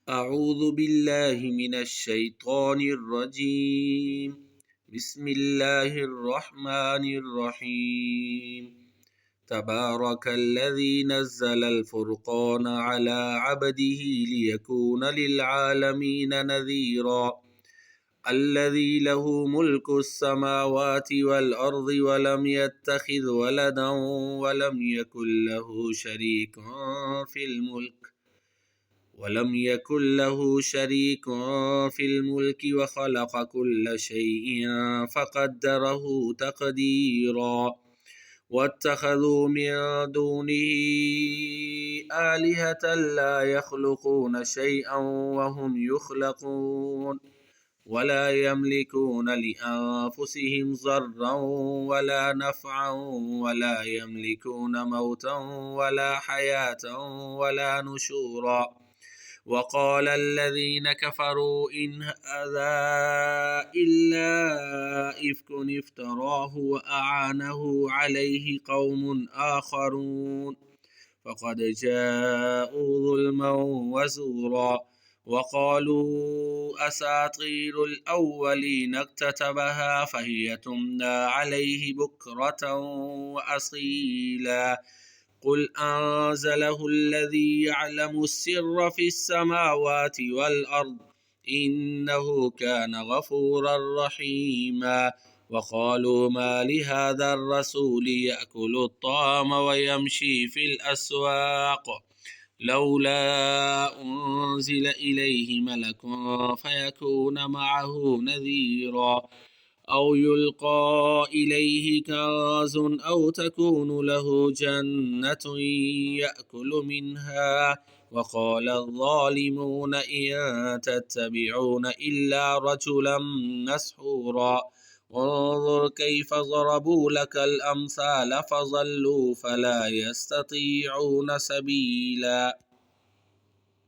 أعوذ بالله من الشيطان الرجيم. بسم الله الرحمن الرحيم. تبارك الذي نزل الفرقان على عبده ليكون للعالمين نذيرا. الذي له ملك السماوات والأرض ولم يكن له شريك في الملك وخلق كل شيء فقدره تقديرا. واتخذوا من دونه آلهة لا يخلقون شيئا وهم يخلقون ولا يملكون لأنفسهم ضرا ولا نفعا ولا يملكون موتا ولا حياة ولا نشورا. وقال الذين كفروا إن هذا إلا إفك افتراه وأعانه عليه قوم آخرون فقد جاءوا ظلما وزورا. وقالوا أساطير الأولين اكتتبها فهي تمنى عليه بكرة وأصيلا. قل أنزله الذي يعلم السر في السماوات والأرض إنه كان غفورا رحيما. وقالوا ما لهذا الرسول يأكل الطعام ويمشي في الأسواق لولا أنزل إليه ملك فيكون معه نذيرا أو يلقى إليه كنز أو تكون له جنة يأكل منها. وقال الظالمون إن تتبعون إلا رجلا مسحورا. انظر كيف ضربوا لك الأمثال فضلوا فلا يستطيعون سبيلا.